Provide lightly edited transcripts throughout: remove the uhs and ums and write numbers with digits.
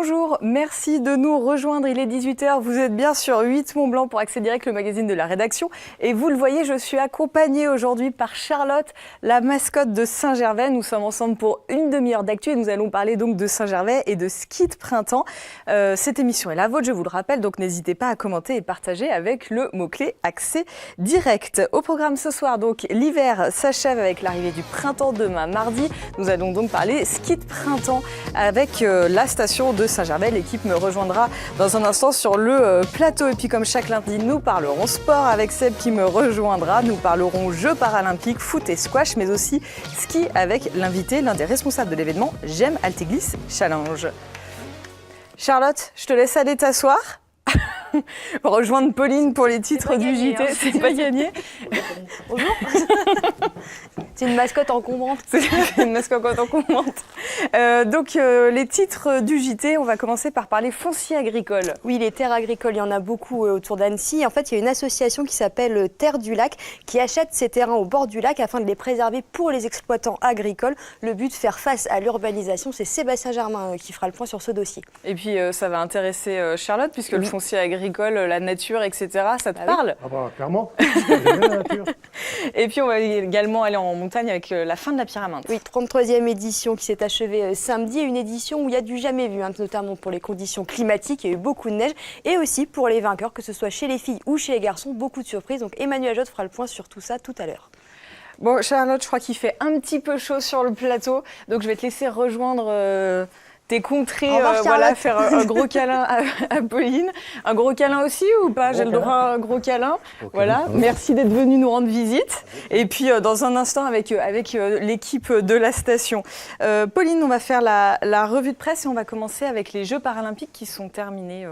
Bonjour, merci de nous rejoindre, il est 18h, vous êtes bien sur 8 Mont Blanc pour Accès Direct, le magazine de la rédaction. Et vous le voyez, je suis accompagnée aujourd'hui par Charlotte, la mascotte de Saint-Gervais. Nous sommes ensemble pour une demi-heure d'actu et nous allons parler donc de Saint-Gervais et de ski de printemps. Cette émission est la vôtre, je vous le rappelle, donc n'hésitez pas à commenter et partager avec le mot-clé Accès Direct. Au programme ce soir, donc l'hiver s'achève avec l'arrivée du printemps demain mardi. Nous allons donc parler ski de printemps avec la station de Saint-Gervais. L'équipe me rejoindra dans un instant sur le plateau. Et puis comme chaque lundi, nous parlerons sport avec Seb qui me rejoindra. Nous parlerons Jeux paralympiques, foot et squash, mais aussi ski avec l'invité, l'un des responsables de l'événement J'aime Alteglisse Challenge. Charlotte, je te laisse aller t'asseoir. Pour rejoindre Pauline pour les titres du JT, c'est pas gagné. Bonjour. C'est une mascotte encombrante. C'est une mascotte encombrante. Donc les titres du JT, on va commencer par parler foncier agricole. Oui, les terres agricoles, il y en a beaucoup autour d'Annecy. En fait, il y a une association qui s'appelle Terre du Lac qui achète ces terrains au bord du lac afin de les préserver pour les exploitants agricoles. Le but, faire face à l'urbanisation. C'est Sébastien Germain qui fera le point sur ce dossier. Et puis ça va intéresser Charlotte puisque le foncier agricole, la nature, etc., ça te parle? Ah bah clairement, j'aime bien la nature. Et puis on va également aller en montagne avec la fin de la Pyramide. Oui, 33e édition qui s'est achevée samedi, une édition où il y a du jamais vu, notamment pour les conditions climatiques, il y a eu beaucoup de neige, et aussi pour les vainqueurs, que ce soit chez les filles ou chez les garçons, beaucoup de surprises. Donc Emmanuel Jotte fera le point sur tout ça tout à l'heure. Bon, Charlotte, je crois qu'il fait un petit peu chaud sur le plateau, donc je vais te laisser rejoindre tes contrées, voilà, faire un gros câlin à Pauline. Un gros câlin aussi ou pas? J'ai le droit à un gros câlin. Voilà, merci d'être venu nous rendre visite. Et puis dans un instant avec l'équipe de la station. Pauline, on va faire la revue de presse et on va commencer avec les Jeux paralympiques qui sont terminés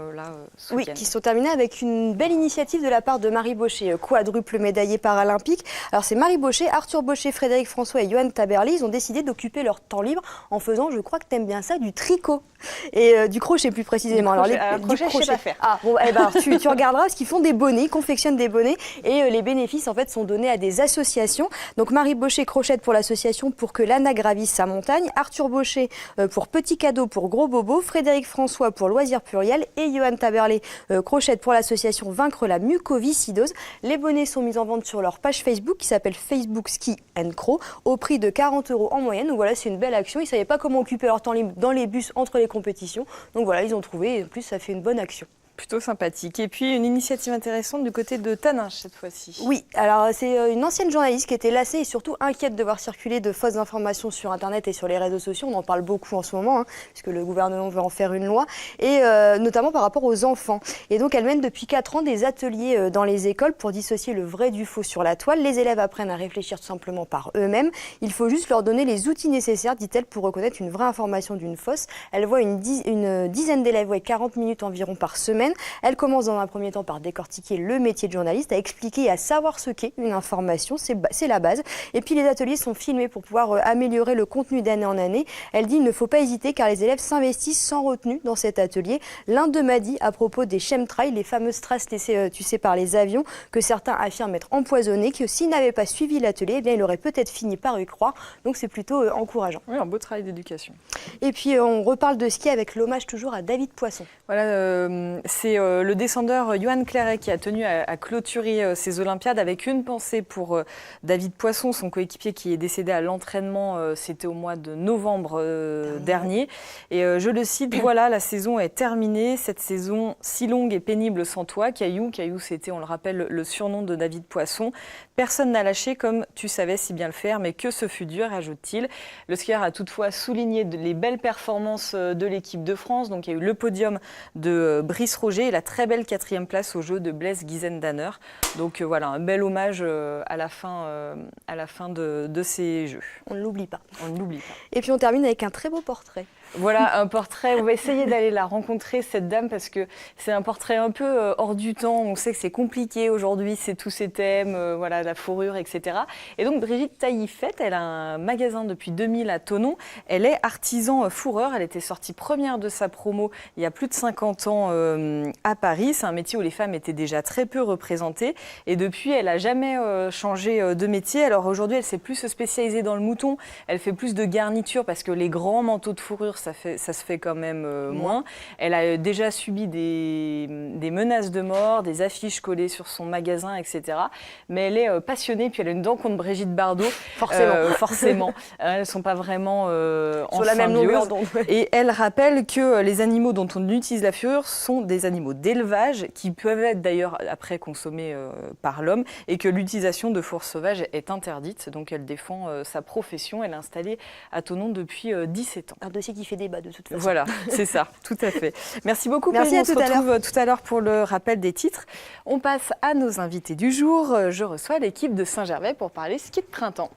ce week-end. Oui, qui sont terminés avec une belle initiative de la part de Marie Bochet, quadruple médaillée paralympique. Alors c'est Marie Bochet, Arthur Bochet, Frédéric François et Johan Taberly. Ils ont décidé d'occuper leur temps libre en faisant, je crois que tu aimes bien ça, du tricot et du crochet plus précisément. Du crochet, je sais pas faire. Ah bon, tu regarderas parce qu'ils font des bonnets, ils confectionnent des bonnets et les bénéfices en fait sont donnés à des associations. Donc Marie Bochet crochette pour l'association Pour que l'Anna gravisse sa montagne, Arthur Bochet pour Petit Cadeau pour Gros Bobo, Frédéric François pour Loisirs Pluriel et Johan Taberlé crochette pour l'association Vaincre la mucoviscidose. Les bonnets sont mis en vente sur leur page Facebook qui s'appelle Facebook Ski Cro au prix de 40 € en moyenne. Donc voilà, c'est une belle action. Ils ne savaient pas comment occuper leur temps libre dans les bus entre les compétitions. Donc voilà, ils ont trouvé et en plus ça fait une bonne action. Plutôt sympathique. Et puis une initiative intéressante du côté de Taninges cette fois-ci. Oui, alors c'est une ancienne journaliste qui était lassée et surtout inquiète de voir circuler de fausses informations sur Internet et sur les réseaux sociaux. On en parle beaucoup en ce moment, puisque le gouvernement veut en faire une loi, et notamment par rapport aux enfants. Et donc elle mène depuis 4 ans des ateliers dans les écoles pour dissocier le vrai du faux sur la toile. Les élèves apprennent à réfléchir tout simplement par eux-mêmes. Il faut juste leur donner les outils nécessaires, dit-elle, pour reconnaître une vraie information d'une fausse. Elle voit une dizaine d'élèves, 40 minutes environ par semaine. Elle commence dans un premier temps par décortiquer le métier de journaliste, à expliquer et à savoir ce qu'est une information, c'est la base. Et puis les ateliers sont filmés pour pouvoir améliorer le contenu d'année en année. Elle dit il ne faut pas hésiter car les élèves s'investissent sans retenue dans cet atelier. L'un d'eux m'a dit à propos des chemtrails, les fameuses traces laissées par les avions, que certains affirment être empoisonnés, que s'ils n'avaient pas suivi l'atelier, eh bien il aurait peut-être fini par y croire. Donc c'est plutôt encourageant. Oui, un beau travail d'éducation. Et puis on reparle de ski avec l'hommage toujours à David Poisson. Voilà, c'est le descendeur Johan Claret qui a tenu à clôturer ces Olympiades avec une pensée pour David Poisson, son coéquipier qui est décédé à l'entraînement, c'était au mois de novembre dernier. Et je le cite, voilà, la saison est terminée, cette saison si longue et pénible sans toi, Caillou. Caillou, c'était, on le rappelle, le surnom de David Poisson. Personne n'a lâché comme tu savais si bien le faire, mais que ce fut dur, ajoute-t-il. Le skieur a toutefois souligné les belles performances de l'équipe de France. Donc il y a eu le podium de Brice Roger et la très belle 4e place au jeu de Blaise Guizendanner. Donc voilà, un bel hommage à la fin de ces Jeux. On ne l'oublie pas. On ne l'oublie pas. Et puis on termine avec un très beau portrait. Voilà un portrait, on va essayer d'aller la rencontrer cette dame parce que c'est un portrait un peu hors du temps, on sait que c'est compliqué aujourd'hui, c'est tous ces thèmes, voilà, la fourrure, etc. Et donc Brigitte Taillifette, elle a un magasin depuis 2000 à Thonon, elle est artisan fourreur, elle était sortie première de sa promo il y a plus de 50 ans à Paris, c'est un métier où les femmes étaient déjà très peu représentées et depuis elle n'a jamais changé de métier. Alors aujourd'hui elle s'est plus spécialisée dans le mouton, elle fait plus de garniture parce que les grands manteaux de fourrure fur, ça se fait quand même moins. Elle a déjà subi des menaces de mort, des affiches collées sur son magasin, etc. Mais elle est passionnée, puis elle a une dent contre Brigitte Bardot. Forcément. Elles ne sont pas vraiment en sur la même longueur d'onde. Et elle rappelle que les animaux dont on utilise la fourrure sont des animaux d'élevage qui peuvent être d'ailleurs après consommés par l'homme et que l'utilisation de fourrure sauvage est interdite. Donc elle défend sa profession. Elle est installée à Thonon depuis 17 ans. Un dossier qui fait débat de toute façon. Voilà, c'est ça, tout à fait. Merci beaucoup. Merci, Pauline. à on se retrouve tout à l'heure pour le rappel des titres. On passe à nos invités du jour. Je reçois l'équipe de Saint-Gervais pour parler ski de printemps.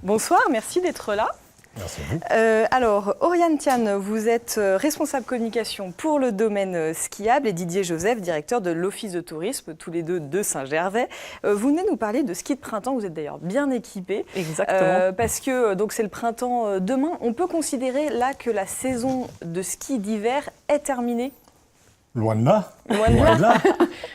Bonsoir, merci d'être là. Merci à vous. Alors, Oriane Tian, vous êtes responsable communication pour le domaine skiable et Didier Joseph, directeur de l'Office de tourisme, tous les deux de Saint-Gervais. Vous venez nous parler de ski de printemps, vous êtes d'ailleurs bien équipés. Exactement. Parce que donc c'est le printemps demain. On peut considérer là que la saison de ski d'hiver est terminée? Loin de là. Loin de là.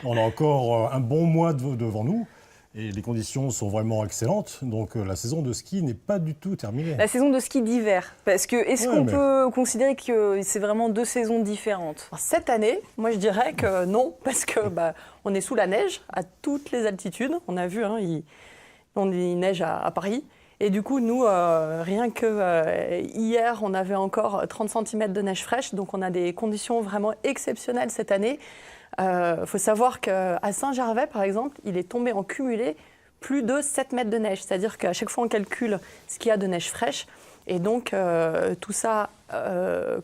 On a encore un bon mois devant nous. Et les conditions sont vraiment excellentes, donc la saison de ski n'est pas du tout terminée. La saison de ski d'hiver, parce que est-ce qu'on peut considérer que c'est vraiment deux saisons différentes? Cette année, moi je dirais que non, parce que on est sous la neige à toutes les altitudes. On a vu, il neige à Paris. Et du coup, nous, rien que hier, on avait encore 30 cm de neige fraîche, donc on a des conditions vraiment exceptionnelles cette année. Faut savoir qu'à Saint-Gervais, par exemple, il est tombé en cumulé plus de 7 mètres de neige. C'est-à-dire qu'à chaque fois, on calcule ce qu'il y a de neige fraîche. Et donc, tout ça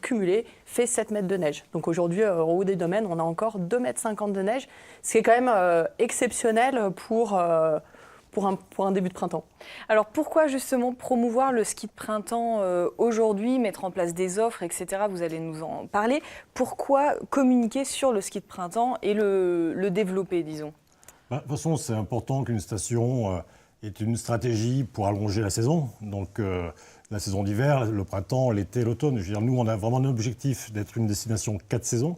cumulé fait 7 mètres de neige. Donc aujourd'hui, au haut des domaines, on a encore 2,50 m de neige, ce qui est quand même exceptionnel pour un début de printemps. Alors pourquoi justement promouvoir le ski de printemps aujourd'hui, mettre en place des offres, etc. Vous allez nous en parler. Pourquoi communiquer sur le ski de printemps et le développer, disons? De toute façon, c'est important qu'une station ait une stratégie pour allonger la saison. Donc la saison d'hiver, le printemps, l'été, l'automne. Je veux dire, nous, on a vraiment un objectif d'être une destination 4 saisons.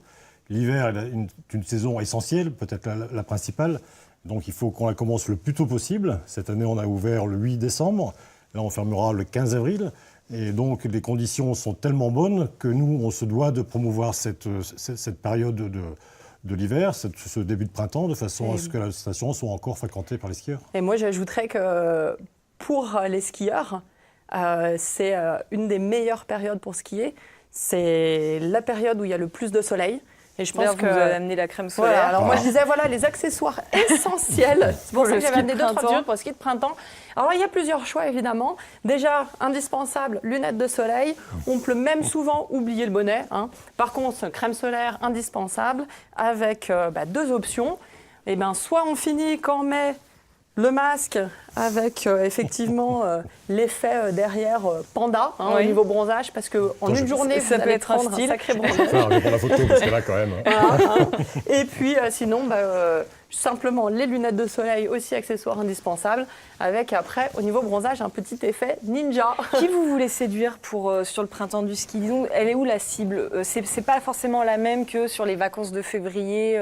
L'hiver est une saison essentielle, peut-être la principale. Donc il faut qu'on la commence le plus tôt possible. Cette année, on a ouvert le 8 décembre. Là, on fermera le 15 avril. Et donc les conditions sont tellement bonnes que nous, on se doit de promouvoir cette période de l'hiver, ce début de printemps, de façon à ce que la station soit encore fréquentée par les skieurs. Et moi, j'ajouterais que pour les skieurs, c'est une des meilleures périodes pour skier. C'est la période où il y a le plus de soleil. Et je pense que vous avez amené la crème solaire. Voilà, alors moi je disais les accessoires essentiels. C'est pour ça que j'avais amené 2-3 tuyaux pour le ski de printemps. Alors il y a plusieurs choix évidemment. Déjà indispensable, lunettes de soleil. On peut même souvent oublier le bonnet. Par contre, crème solaire indispensable avec 2 options. Et soit on finit quand on met le masque avec effectivement l'effet derrière panda au niveau bronzage, parce qu'en une journée, ça vous peut allez être un prendre style. un sacré bronzage. On va prendre la photo parce que là, quand même. Et puis sinon, simplement les lunettes de soleil aussi accessoires indispensables, avec après au niveau bronzage un petit effet ninja. Qui vous voulez séduire sur le printemps du ski? Disons, elle est où la cible? C'est pas forcément la même que sur les vacances de février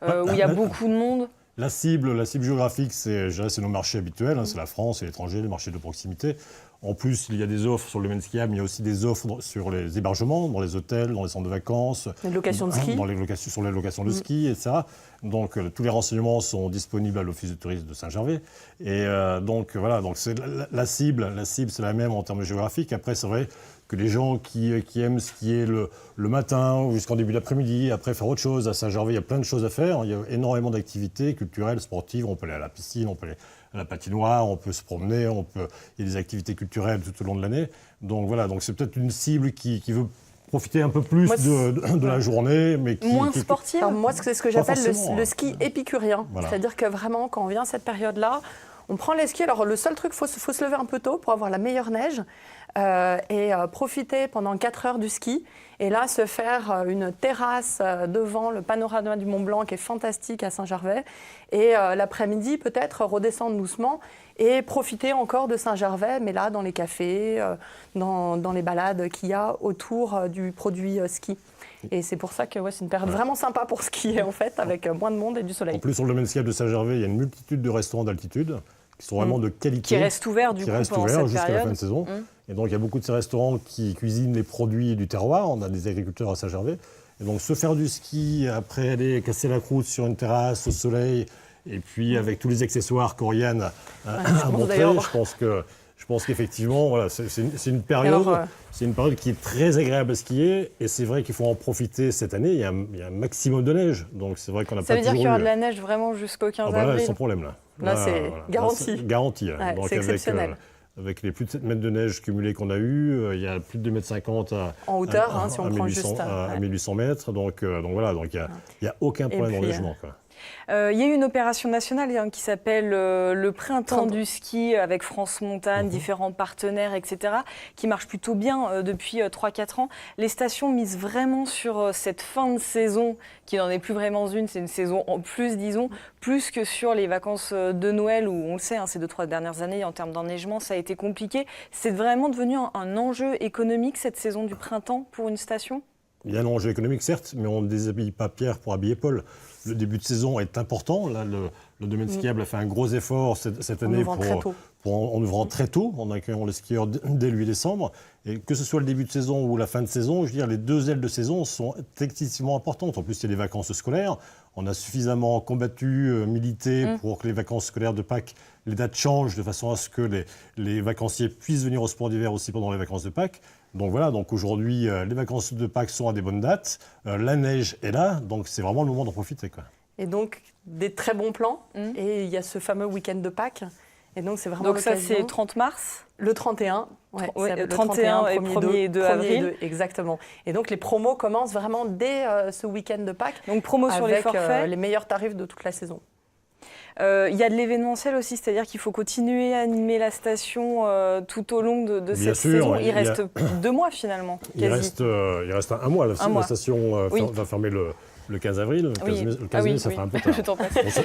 où il y a beaucoup de monde. La cible géographique, c'est nos marchés habituels, c'est la France et l'étranger, les marchés de proximité. En plus, il y a des offres sur le domaine skiable, mais il y a aussi des offres sur les hébergements, dans les hôtels, dans les centres de vacances. Les locations de ski. Sur les locations de ski, etc. Donc, tous les renseignements sont disponibles à l'Office de tourisme de Saint-Gervais. Et donc, c'est la cible, c'est la même en termes géographiques. Après, c'est vrai que les gens qui aiment skier le matin ou jusqu'en début d'après-midi, après faire autre chose, à Saint-Gervais, il y a plein de choses à faire. Il y a énormément d'activités culturelles, sportives. On peut aller à la piscine, on peut aller à la patinoire, on peut se promener, il y a des activités culturelles tout au long de l'année. Donc voilà, c'est peut-être une cible qui veut profiter un peu plus de la journée, mais moins sportive. Alors moi, c'est ce que j'appelle le ski épicurien. Voilà. C'est-à-dire que vraiment, quand on vient à cette période-là, on prend les skis. Alors le seul truc, faut se lever un peu tôt pour avoir la meilleure neige et profiter pendant 4 heures du ski. Et là, se faire une terrasse devant le panorama du Mont Blanc qui est fantastique à Saint-Gervais. Et l'après-midi, peut-être redescendre doucement et profiter encore de Saint-Gervais, mais là dans les cafés, dans les balades qu'il y a autour du produit ski. Et c'est pour ça que c'est une période vraiment sympa pour skier en fait, avec moins de monde et du soleil. En plus, sur le domaine skiable de Saint-Gervais, il y a une multitude de restaurants d'altitude qui sont vraiment de qualité. Qui restent ouverts du coup pendant cette jusqu'à période. la fin de saison. Et donc il y a beaucoup de ces restaurants qui cuisinent les produits du terroir. On a des agriculteurs à Saint-Gervais. Et donc se faire du ski, après aller casser la croûte sur une terrasse au soleil, et puis avec tous les accessoires qu'Oriane a montré, je pense qu'effectivement, voilà, c'est une période qui est très agréable à skier. Et c'est vrai qu'il faut en profiter cette année. Il y a un maximum de neige. Donc c'est vrai qu'on n'a pas Ça veut dire toujours qu'il y aura eu. de la neige vraiment jusqu'au 15 Là, avril. sans problème. Là, c'est garanti. Là, c'est garanti. Ouais, Donc c'est exceptionnel. avec les plus de 7 mètres de neige cumulés qu'on a eu, il y a plus de 2,50 m en hauteur, si on prend juste à 1800 mètres. Donc voilà, il n'y a aucun problème d'enneigement. Il y a eu une opération nationale qui s'appelle le Printemps du ski avec France Montagne, différents partenaires, etc., qui marche plutôt bien depuis 3-4 ans. Les stations misent vraiment sur cette fin de saison, qui n'en est plus vraiment une, c'est une saison en plus, disons, plus que sur les vacances de Noël, où on le sait, ces 2-3 dernières années, en termes d'enneigement, ça a été compliqué. C'est vraiment devenu un enjeu économique, cette saison du printemps, pour une station ? Il y a un enjeu économique, certes, mais on ne déshabille pas Pierre pour habiller Paul. Le début de saison est important. Là, le domaine skiable a fait un gros effort cette année en ouvrant très tôt, en accueillant les skieurs dès 8 décembre. Et que ce soit le début de saison ou la fin de saison, je veux dire, les deux ailes de saison sont excessivement importantes. En plus, il y a les vacances scolaires. On a suffisamment combattu, milité pour que les vacances scolaires de Pâques, les dates changent de façon à ce que les vacanciers puissent venir au sport d'hiver aussi pendant les vacances de Pâques. Donc voilà, donc aujourd'hui, les vacances de Pâques sont à des bonnes dates. La neige est là, donc c'est vraiment le moment d'en profiter, quoi. Et donc, des très bons plans. Et il y a ce fameux week-end de Pâques. Et donc, c'est vraiment donc ça, c'est 30 mars. Le 31. Le 31 et 1er et 2 avril. Exactement. Et donc, les promos commencent vraiment dès ce week-end de Pâques. Donc, promo sur les forfaits. Avec les meilleurs tarifs de toute la saison. Il y a de l'événementiel aussi, c'est-à-dire qu'il faut continuer à animer la station tout au long de cette saison. Il reste 2 mois finalement. Il reste un mois. La station va fermer le 15 avril. Le 15 avril, ça fera un peu tard.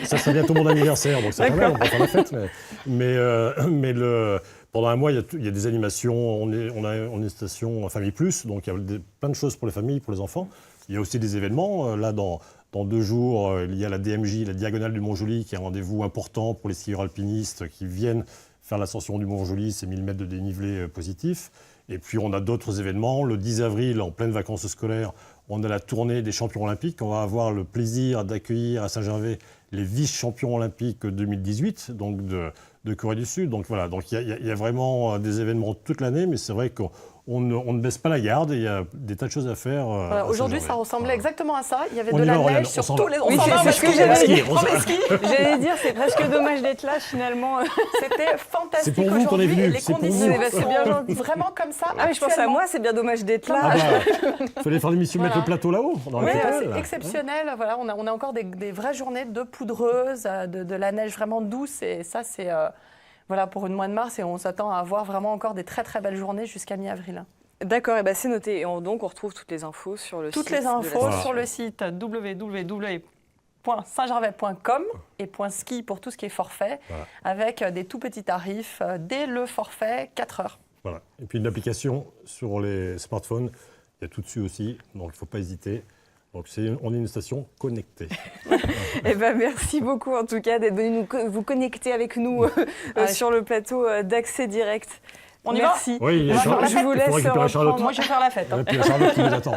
Ça sera bientôt mon anniversaire, donc ça va, on va faire la fête. Mais pendant un mois, il y a des animations. On est une station Famille Plus, donc il y a plein de choses pour les familles, pour les enfants. Il y a aussi des événements. Là, dans 2 jours, il y a la DMJ, la Diagonale du Mont-Joli, qui est un rendez-vous important pour les skieurs alpinistes qui viennent faire l'ascension du Mont-Joli, c'est 1000 mètres de dénivelé positif. Et puis on a d'autres événements. Le 10 avril, en pleine vacances scolaires, on a la tournée des champions olympiques. On va avoir le plaisir d'accueillir à Saint-Gervais les vice-champions olympiques 2018, donc de Corée du Sud. Donc voilà, donc il y a vraiment des événements toute l'année, mais c'est vrai qu'on ne baisse pas la garde et il y a des tas de choses à faire. Aujourd'hui, ça ressemblait exactement à ça. Il y avait de la neige sur tous les... Oui, c'est ce que j'allais dire. J'allais dire, c'est presque dommage d'être là finalement. C'était fantastique. C'est pour vous qu'on est venu. Les conditions sont vraiment comme ça. Ah oui, je pense à moi, c'est bien dommage d'être là. Il fallait faire l'émission, mettre le plateau là-haut. Oui, c'est exceptionnel. Voilà, on a encore des vraies journées de poudreuse, de la neige vraiment douce. Et ça, c'est... Voilà, pour une mois de mars, et on s'attend à avoir vraiment encore des très très belles journées jusqu'à mi-avril. D'accord, et c'est noté. Et donc on retrouve toutes les infos sur le site. Toutes les infos sur le site www.saintgervais.com et .ski pour tout ce qui est forfait, avec des tout petits tarifs dès le forfait 4 heures. Voilà. Et puis une application sur les smartphones, il y a tout dessus aussi, donc il ne faut pas hésiter. Donc on est une station connectée. Merci beaucoup en tout cas d'être venu vous connecter avec nous sur le plateau d'Accès Direct. On y Merci. Va oui, je vous laisse reprendre. Moi, je vais faire la fête. Et puis Charlotte qui nous attend.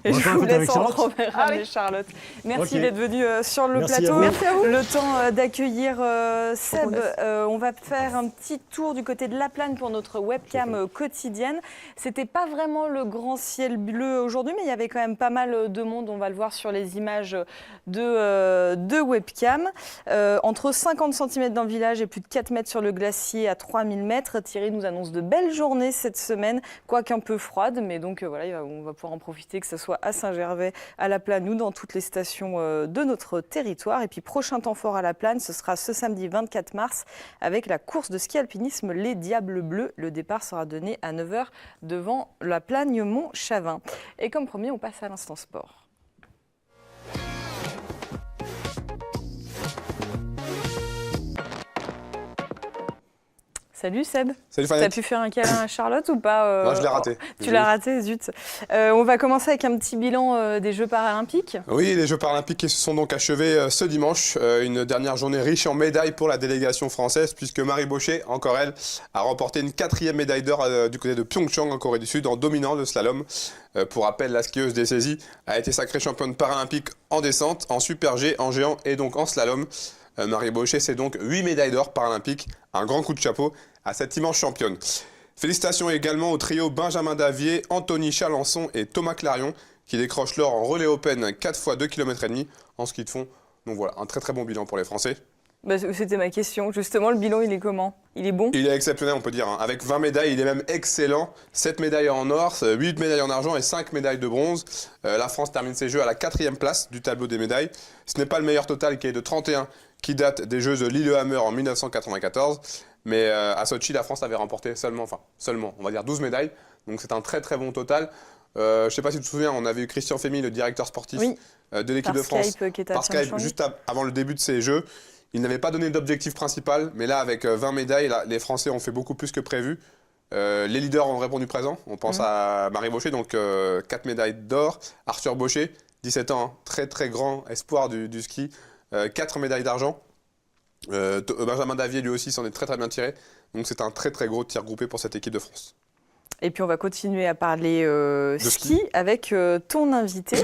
Et je vous laisse ramener Charlotte. Merci d'être venue sur le plateau. Merci à vous. Le temps d'accueillir Seb. On va faire un petit tour du côté de La Plagne pour notre webcam quotidienne. C'était pas vraiment le grand ciel bleu aujourd'hui, mais il y avait quand même pas mal de monde. On va le voir sur les images de webcam. Entre 50 cm dans le village et plus de 4 mètres sur le glacier à 3000 mètres. Thierry nous annonce de belle journée cette semaine, quoique un peu froide, mais donc voilà, on va pouvoir en profiter, que ce soit à Saint-Gervais, à La Plagne ou dans toutes les stations de notre territoire. Et puis prochain temps fort à La Plagne, ce sera ce samedi 24 mars avec la course de ski alpinisme Les Diables Bleus. Le départ sera donné à 9h devant La Plagne Montchavin. Et comme promis, on passe à l'instant sport. Salut Seb. Salut T'as Fanette. pu faire un câlin à Charlotte ou pas Non, je l'ai raté. Tu l'as raté, zut. On va commencer avec un petit bilan des Jeux paralympiques. Oui, les Jeux paralympiques qui se sont donc achevés ce dimanche. Une dernière journée riche en médailles pour la délégation française, puisque Marie Baucher, encore elle, a remporté une 4e médaille d'or du côté de Pyeongchang en Corée du Sud en dominant le slalom. Pour rappel, la skieuse des saisies a été sacrée championne paralympique en descente, en super G, en géant et donc en slalom. Marie Baucher, c'est donc 8 médailles d'or paralympiques. Un grand coup de chapeau à cette immense championne. Félicitations également au trio Benjamin Davier, Anthony Chalençon et Thomas Clarion qui décrochent l'or en relais open 4 x 2,5 km en ski de fond. Donc voilà, un très très bon bilan pour les Français. Bah, c'était ma question. Justement, le bilan, il est comment? Il est bon? Il est exceptionnel, on peut dire. Avec 20 médailles, il est même excellent. 7 médailles en or, 8 médailles en argent et 5 médailles de bronze. La France termine ses Jeux à la 4e place du tableau des médailles. Ce n'est pas le meilleur total qui est de 31, qui date des Jeux de Lillehammer en 1994. Mais à Sochi, la France avait remporté seulement, on va dire 12 médailles. Donc c'est un très très bon total. Je ne sais pas si tu te souviens, on avait eu Christian Fémy, le directeur sportif de l'équipe de France, Skype, qui était par Skype, juste avant le début de ces Jeux. Il n'avait pas donné d'objectif principal, mais là, avec 20 médailles, là, les Français ont fait beaucoup plus que prévu. Les leaders ont répondu présent. On pense à Marie Baucher, donc 4 médailles d'or. Arthur Baucher, 17 ans, hein, très très grand espoir du ski, 4 médailles d'argent. Benjamin Davier, lui aussi, s'en est très très bien tiré. Donc c'est un très très gros tir groupé pour cette équipe de France. Et puis on va continuer à parler ski avec ton invité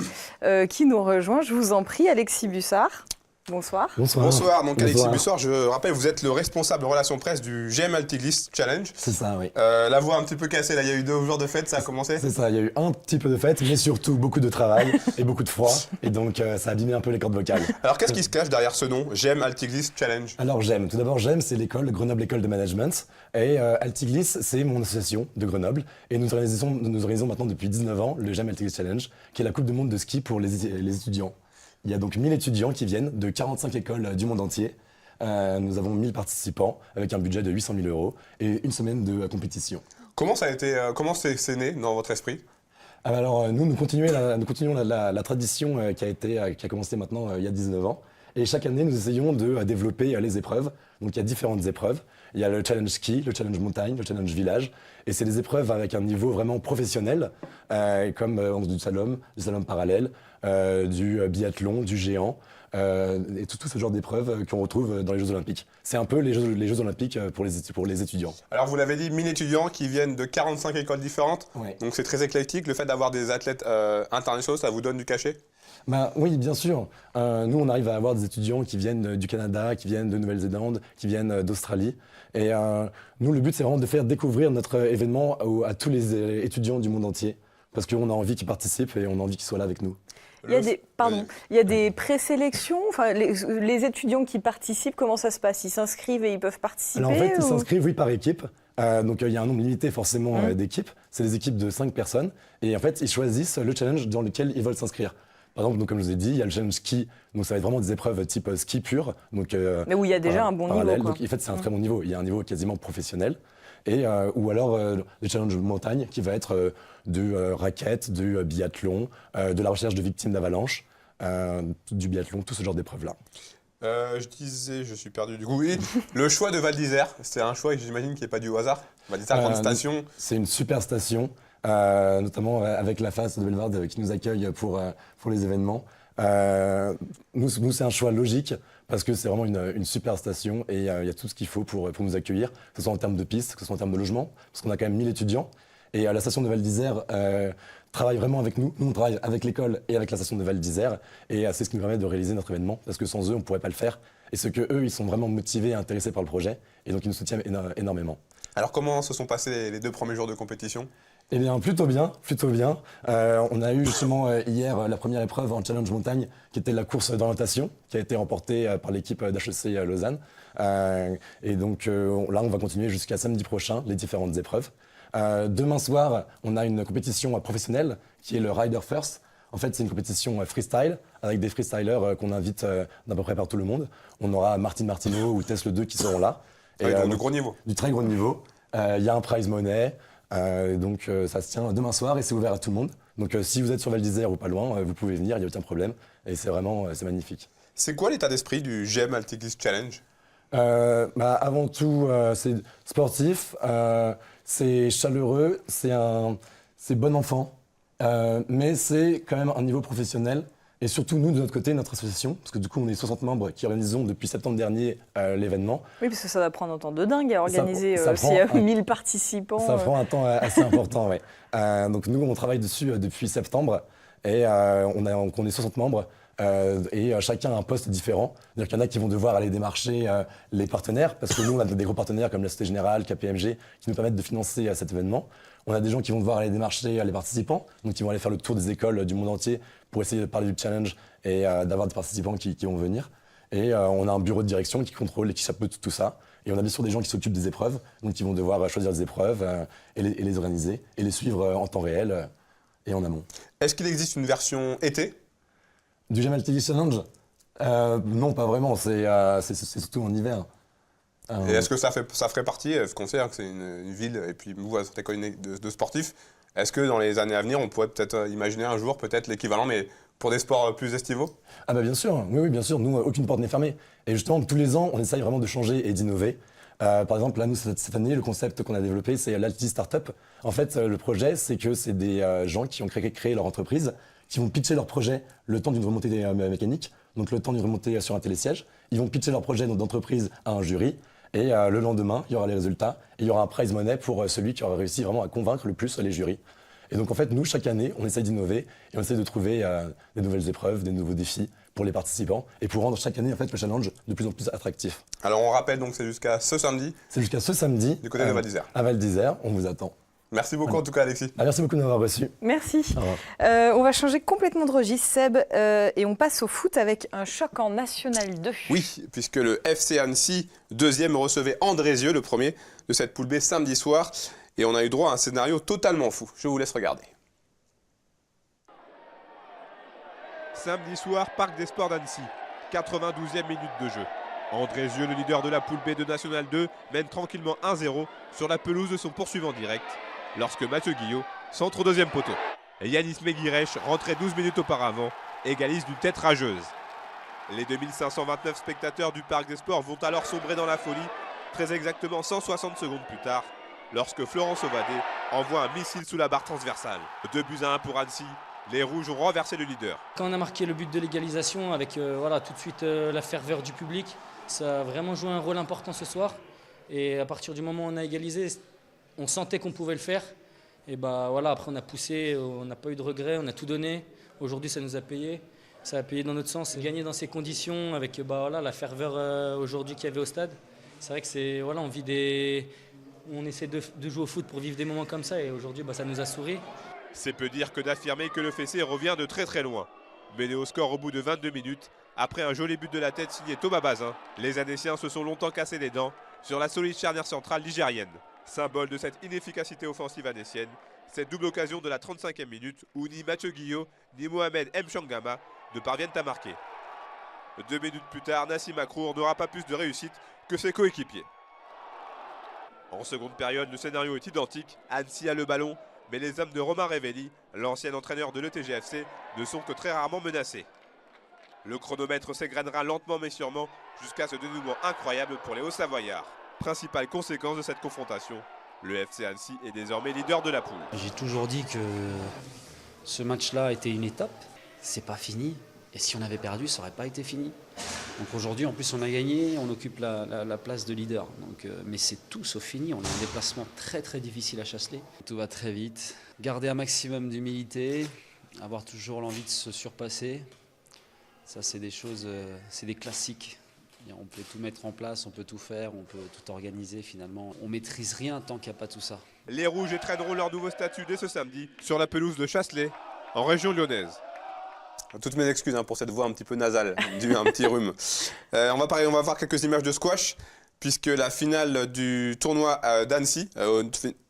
qui nous rejoint. Je vous en prie, Alexis Bussard. Bonsoir. Bonsoir, donc Alexis Bussard, je rappelle, vous êtes le responsable relations presse du GM Altiglisse Challenge. C'est ça, oui. La voix un petit peu cassée, là, il y a eu 2 jours de fête, ça a commencé? C'est ça, il y a eu un petit peu de fête, mais surtout beaucoup de travail et beaucoup de froid. Et donc ça a abîmé un peu les cordes vocales. Alors qu'est-ce qui se cache derrière ce nom, GM Altiglisse Challenge? Alors GEM, tout d'abord GEM, c'est l'école, Grenoble École de Management. Et Altiglisse, c'est mon association de Grenoble. Et nous organisons maintenant depuis 19 ans le GEM Altiglisse Challenge, qui est la coupe du monde de ski pour les étudiants. Il y a donc 1000 étudiants qui viennent de 45 écoles du monde entier. Nous avons 1000 participants avec un budget de 800 000 € et une semaine de compétition. Comment c'est né dans votre esprit? Alors nous continuons la tradition qui a commencé maintenant il y a 19 ans. Et chaque année, nous essayons de développer les épreuves. Donc il y a différentes épreuves. Il y a le challenge ski, le challenge montagne, le challenge village. Et c'est des épreuves avec un niveau vraiment professionnel, comme du slalom parallèle, du biathlon, du géant, et tout ce genre d'épreuves qu'on retrouve dans les Jeux Olympiques. C'est un peu les Jeux Olympiques pour les étudiants. Alors vous l'avez dit, 1000 étudiants qui viennent de 45 écoles différentes. Ouais. Donc c'est très éclectique. Le fait d'avoir des athlètes internationaux, ça vous donne du cachet? Oui, bien sûr. Nous, on arrive à avoir des étudiants qui viennent du Canada, qui viennent de Nouvelle-Zélande, qui viennent d'Australie. Et nous, le but, c'est vraiment de faire découvrir notre événement à tous les étudiants du monde entier. Parce qu'on a envie qu'ils participent et on a envie qu'ils soient là avec nous. Il y a des présélections, enfin, les étudiants qui participent, comment ça se passe? Ils s'inscrivent et ils peuvent participer? Alors en fait, ils s'inscrivent, oui, par équipe. Donc il y a un nombre limité forcément d'équipes. C'est des équipes de 5 personnes. Et en fait, ils choisissent le challenge dans lequel ils veulent s'inscrire. Par exemple, donc, comme je vous ai dit, il y a le challenge ski. Donc ça va être vraiment des épreuves type ski pur. Donc, mais où il y a déjà un bon niveau, quoi. Donc en fait, c'est un très bon niveau. Il y a un niveau quasiment professionnel. Et, ou alors le challenge montagne qui va être du raquette, du biathlon, de la recherche de victimes d'avalanche, du biathlon, tout ce genre d'épreuves-là. Je suis perdu du coup. Oui, le choix de Val d'Isère, c'est un choix que j'imagine qui n'est pas dû au hasard. Val d'Isère, grande station. C'est une super station, notamment avec la face de Bellevarde qui nous accueille pour les événements. Nous, c'est un choix logique parce que c'est vraiment une super station et il y a tout ce qu'il faut pour nous accueillir, que ce soit en termes de pistes, que ce soit en termes de logement, parce qu'on a quand même 1000 étudiants. Et la station de Val d'Isère travaille vraiment avec nous. Nous, on travaille avec l'école et avec la station de Val d'Isère. Et c'est ce qui nous permet de réaliser notre événement, parce que sans eux, on ne pourrait pas le faire. Et ce que eux, ils sont vraiment motivés et intéressés par le projet. Et donc, ils nous soutiennent énormément. Alors, comment se sont passés les 2 premiers jours de compétition? Eh bien, plutôt bien, plutôt bien. On a eu justement hier la première épreuve en challenge montagne, qui était la course d'orientation, qui a été remportée par l'équipe d'HEC Lausanne. Et donc là, on va continuer jusqu'à samedi prochain, les différentes épreuves. Demain soir, on a une compétition professionnelle, qui est le Rider First. En fait, c'est une compétition freestyle, avec des freestylers qu'on invite d'à peu près partout le monde. On aura Martine Martineau ou Tesla 2 qui seront là. Et donc, de gros niveau. Du très gros niveau. Il y a un prize money. Donc ça se tient demain soir et c'est ouvert à tout le monde. Donc si vous êtes sur Val d'Isère ou pas loin, vous pouvez venir, il n'y a aucun problème. Et c'est magnifique. C'est quoi l'état d'esprit du GM Altiglisse Challenge? Avant tout, c'est sportif, c'est chaleureux, c'est bon enfant, mais c'est quand même un niveau professionnel. Et surtout, nous, de notre côté, notre association, parce que du coup, on est 60 membres qui organisons depuis septembre dernier l'événement. Oui, parce que ça va prendre un temps de dingue à organiser ça s'il y a prend 1000 participants. Ça prend un temps assez important, ouais. Donc nous, on travaille dessus depuis septembre et on est 60 membres et chacun a un poste différent. C'est-à-dire qu'il y en a qui vont devoir aller démarcher les partenaires, parce que nous, on a des gros partenaires comme la Société Générale, KPMG, qui nous permettent de financer cet événement. On a des gens qui vont devoir aller démarcher les participants, donc ils vont aller faire le tour des écoles du monde entier pour essayer de parler du challenge et d'avoir des participants qui vont venir. Et on a un bureau de direction qui contrôle et qui chapeaute tout ça. Et on a bien sûr des gens qui s'occupent des épreuves, donc ils vont devoir choisir des épreuves et les organiser et les suivre en temps réel et en amont. Est-ce qu'il existe une version été? Du Jamel TV Challenge non, pas vraiment, c'est surtout en hiver. Et est-ce que ça ferait partie, parce qu'on sait que c'est une ville, et puis vous, vous êtes connu de sportifs, est-ce que dans les années à venir, on pourrait peut-être imaginer un jour peut-être l'équivalent, mais pour des sports plus estivaux? Ah bien sûr, oui, bien sûr, nous, aucune porte n'est fermée. Et justement, tous les ans, on essaye vraiment de changer et d'innover. Par exemple, là, nous, cette année, le concept qu'on a développé, c'est l'Alti Startup. En fait, le projet, c'est que c'est des gens qui ont créé leur entreprise, qui vont pitcher leur projet le temps d'une remontée mécanique, donc le temps d'une remontée sur un télésiège. Ils vont pitcher leur projet d'entreprise à un jury. Et le lendemain, il y aura les résultats et il y aura un prize money pour celui qui aura réussi vraiment à convaincre le plus les jurys. Et donc en fait, nous, chaque année, on essaye d'innover et on essaye de trouver des nouvelles épreuves, des nouveaux défis pour les participants et pour rendre chaque année en fait, le challenge de plus en plus attractif. Alors on rappelle donc c'est jusqu'à ce samedi. C'est jusqu'à ce samedi. Du côté de Val d'Isère. À Val d'Isère, on vous attend. Merci beaucoup en tout cas Alexis. Merci beaucoup de m'avoir reçu. Merci. On va changer complètement de registre, Seb, et on passe au foot avec un choc en National 2. Oui, puisque le FC Annecy, deuxième, recevait Andrézieux, le premier de cette poule B samedi soir. Et on a eu droit à un scénario totalement fou. Je vous laisse regarder. Samedi soir, Parc des Sports d'Annecy, 92e minute de jeu. Andrézieux, le leader de la poule B de National 2, mène tranquillement 1-0 sur la pelouse de son poursuivant direct, lorsque Mathieu Guillot centre au deuxième poteau. Et Yanis Meguirech, rentré 12 minutes auparavant, égalise d'une tête rageuse. Les 2529 spectateurs du Parc des Sports vont alors sombrer dans la folie, très exactement 160 secondes plus tard, lorsque Florence Ovadé envoie un missile sous la barre transversale. 2-1 pour Annecy. Les Rouges ont renversé le leader. Quand on a marqué le but de l'égalisation avec tout de suite la ferveur du public, ça a vraiment joué un rôle important ce soir. Et à partir du moment où on a égalisé, on sentait qu'on pouvait le faire. Et après on a poussé, on n'a pas eu de regrets, on a tout donné. Aujourd'hui ça nous a payé, ça a payé dans notre sens. Gagner dans ces conditions avec la ferveur aujourd'hui qu'il y avait au stade, c'est vrai que on essaie de jouer au foot pour vivre des moments comme ça et aujourd'hui ça nous a souri. C'est peu dire que d'affirmer que le Fessé revient de très très loin. Mené au score au bout de 22 minutes, après un joli but de la tête signé Thomas Bazin, les Annéciens se sont longtemps cassés les dents sur la solide charnière centrale ligérienne. Symbole de cette inefficacité offensive annécienne, cette double occasion de la 35e minute où ni Mathieu Guillot ni Mohamed Mchangama ne parviennent à marquer. 2 minutes plus tard, Nassim Akrour n'aura pas plus de réussite que ses coéquipiers. En seconde période, le scénario est identique, Annecy a le ballon, mais les hommes de Romain Révelli, l'ancien entraîneur de l'ETGFC, ne sont que très rarement menacés. Le chronomètre s'égrènera lentement mais sûrement jusqu'à ce dénouement incroyable pour les Hauts-Savoyards. Principale conséquence de cette confrontation, le FC Annecy est désormais leader de la poule. J'ai toujours dit que ce match-là était une étape, c'est pas fini. Et si on avait perdu, ça n'aurait pas été fini. Donc aujourd'hui, en plus, on a gagné, on occupe la place de leader. Mais c'est tout sauf fini. On a un déplacement très très difficile à Chasselet. Tout va très vite. Garder un maximum d'humilité, avoir toujours l'envie de se surpasser. Ça, c'est des choses, c'est des classiques. On peut tout mettre en place, on peut tout faire, on peut tout organiser finalement. On maîtrise rien tant qu'il n'y a pas tout ça. Les Rouges étraîneront leur nouveau statut dès ce samedi sur la pelouse de Chasselet, en région lyonnaise. Toutes mes excuses pour cette voix un petit peu nasale, dû à un petit rhume. On va voir quelques images de squash, puisque la finale du tournoi d'Annecy,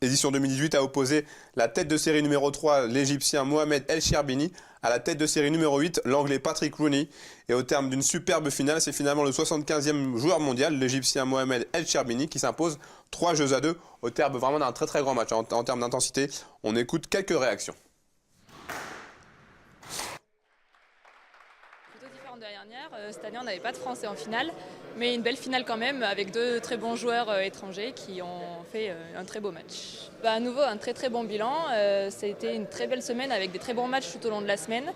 édition 2018, a opposé la tête de série numéro 3, l'Égyptien Mohamed El Cherbini, à la tête de série numéro 8, l'Anglais Patrick Rooney. Et au terme d'une superbe finale, c'est finalement le 75e joueur mondial, l'Égyptien Mohamed El Cherbini, qui s'impose 3-2 au terme vraiment d'un très très grand match. En termes d'intensité, on écoute quelques réactions. peu différent de l'année dernière. Cette année, on n'avait pas de Français en finale, mais une belle finale quand même, avec 2 très bons joueurs étrangers qui ont fait un très beau match. À nouveau, un très très bon bilan. Ça a été une très belle semaine avec des très bons matchs tout au long de la semaine.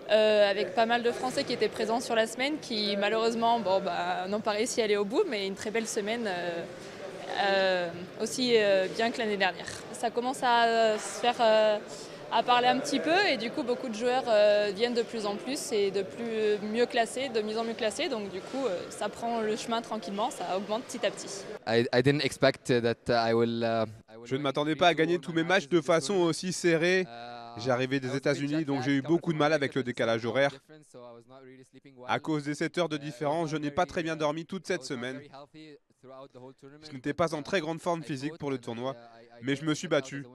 Avec pas mal de Français qui étaient présents sur la semaine, qui malheureusement n'ont pas réussi à aller au bout, mais une très belle semaine aussi bien que l'année dernière. Ça commence à se faire à parler un petit peu et du coup beaucoup de joueurs viennent de plus en plus et de mieux classés, de mieux en mieux classés, donc du coup ça prend le chemin tranquillement, ça augmente petit à petit. Je ne m'attendais pas à gagner tous mes matchs de façon aussi serrée. J'arrivais des États-Unis, donc j'ai eu beaucoup de mal avec le décalage horaire. À cause des 7 heures de différence, je n'ai pas très bien dormi toute cette semaine. Je n'étais pas en très grande forme physique pour le tournoi, mais je me suis battu.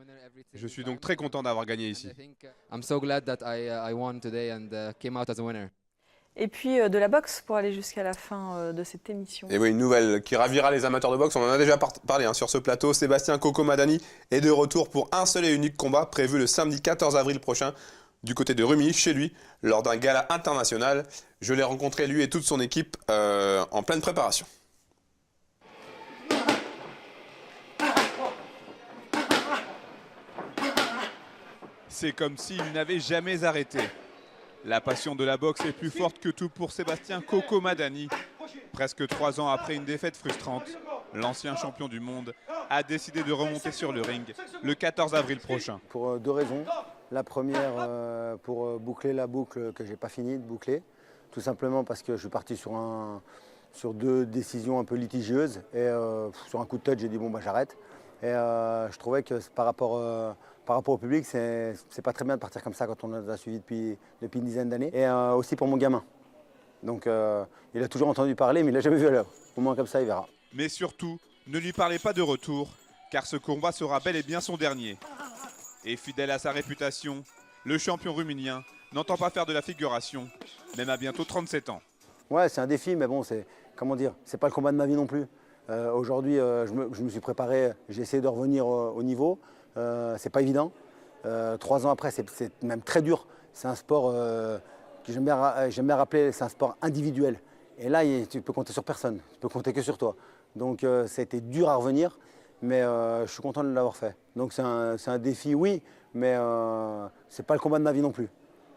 Je suis donc très content d'avoir gagné ici. Et puis de la boxe pour aller jusqu'à la fin de cette émission. Et oui, une nouvelle qui ravira les amateurs de boxe. On en a déjà parlé sur ce plateau. Sébastien Coco Madani est de retour pour un seul et unique combat prévu le samedi 14 avril prochain du côté de Rumilly, chez lui, lors d'un gala international. Je l'ai rencontré, lui et toute son équipe, en pleine préparation. C'est comme s'il n'avait jamais arrêté. La passion de la boxe est plus forte que tout pour Sébastien Coco Madani. Presque 3 ans après une défaite frustrante, l'ancien champion du monde a décidé de remonter sur le ring le 14 avril prochain. Pour 2 raisons. La première, pour boucler la boucle que je n'ai pas fini de boucler. Tout simplement parce que je suis parti sur 2 décisions un peu litigieuses. Et sur un coup de tête, j'ai dit bon, j'arrête. Et je trouvais que par rapport au public, c'est pas très bien de partir comme ça quand on nous a suivis depuis une dizaine d'années. Et aussi pour mon gamin. Donc il a toujours entendu parler, mais il n'a jamais vu à l'œuvre. Au moins comme ça, il verra. Mais surtout, ne lui parlez pas de retour, car ce combat sera bel et bien son dernier. Et fidèle à sa réputation, le champion rumilien n'entend pas faire de la figuration, même à bientôt 37 ans. Ouais, c'est un défi, mais bon, c'est pas le combat de ma vie non plus. Aujourd'hui, je me suis préparé, j'ai essayé de revenir au niveau. C'est pas évident. 3 ans après, c'est même très dur. C'est un sport que j'aime bien rappeler, c'est un sport individuel. Et là, tu peux compter sur personne, tu peux compter que sur toi. Donc ça a été dur à revenir, mais je suis content de l'avoir fait. Donc c'est un défi, oui, mais c'est pas le combat de ma vie non plus.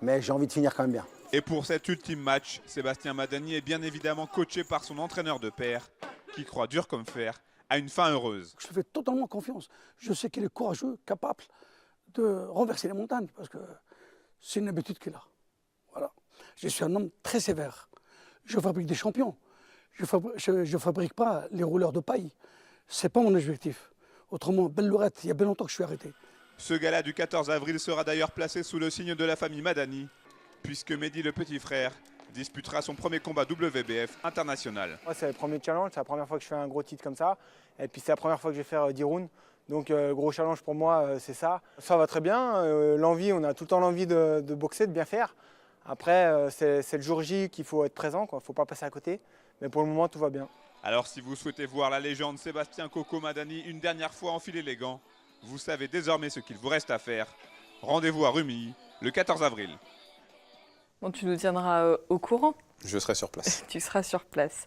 Mais j'ai envie de finir quand même bien. Et pour cet ultime match, Sébastien Madani est bien évidemment coaché par son entraîneur de pair, qui croit dur comme fer à une fin heureuse. Je fais totalement confiance. Je sais qu'il est courageux, capable de renverser les montagnes, parce que c'est une habitude qu'il a. Voilà. Je suis un homme très sévère. Je fabrique des champions. Je fabrique pas les rouleurs de paille. C'est pas mon objectif. Autrement, belle lurette, il y a bien longtemps que je suis arrêté. Ce gala du 14 avril sera d'ailleurs placé sous le signe de la famille Madani, puisque Mehdi le petit frère disputera son premier combat WBF international. C'est le premier challenge, c'est la première fois que je fais un gros titre comme ça. Et puis c'est la première fois que je vais faire 10 rounds. Donc gros challenge pour moi, c'est ça. Ça va très bien, l'envie, on a tout le temps l'envie de boxer, de bien faire. Après, c'est le jour J qu'il faut être présent, il ne faut pas passer à côté. Mais pour le moment, tout va bien. Alors si vous souhaitez voir la légende Sébastien Coco Madani une dernière fois enfiler les gants, vous savez désormais ce qu'il vous reste à faire. Rendez-vous à Rumilly le 14 avril. Bon, tu nous tiendras au courant. Je serai sur place. Tu seras sur place.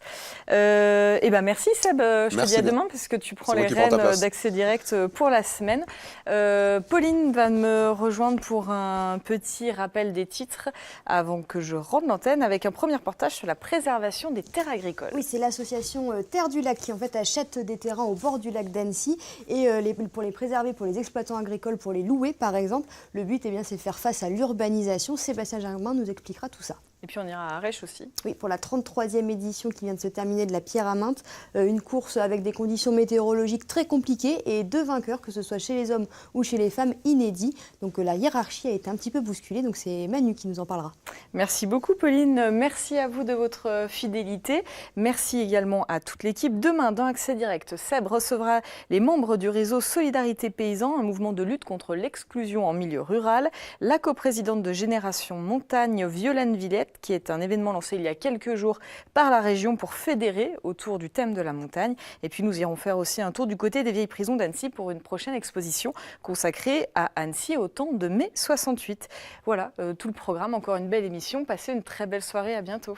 Eh ben merci Seb, je te dis à demain parce que tu prends les rênes d'Accès Direct pour la semaine. Pauline va me rejoindre pour un petit rappel des titres avant que je rende l'antenne avec un premier reportage sur la préservation des terres agricoles. Oui, c'est l'association Terre du Lac qui en fait achète des terrains au bord du lac d'Annecy et pour les préserver, pour les exploitants agricoles, pour les louer par exemple. Le but c'est de faire face à l'urbanisation. Sébastien Germain nous expliquera tout ça. Et puis on ira à Arèche aussi. Oui, pour la 33e édition qui vient de se terminer de la Pierre à Mainte. Une course avec des conditions météorologiques très compliquées et 2 vainqueurs, que ce soit chez les hommes ou chez les femmes, inédits. Donc la hiérarchie a été un petit peu bousculée, donc c'est Manu qui nous en parlera. Merci beaucoup Pauline, merci à vous de votre fidélité. Merci également à toute l'équipe. Demain, dans Accès Direct, Seb recevra les membres du réseau Solidarité Paysan, un mouvement de lutte contre l'exclusion en milieu rural. La coprésidente de Génération Montagne, Violaine Villette, qui est un événement lancé il y a quelques jours par la région pour fédérer autour du thème de la montagne. Et puis nous irons faire aussi un tour du côté des vieilles prisons d'Annecy pour une prochaine exposition consacrée à Annecy au temps de mai 68. Voilà, tout le programme, encore une belle émission. Passez une très belle soirée, à bientôt.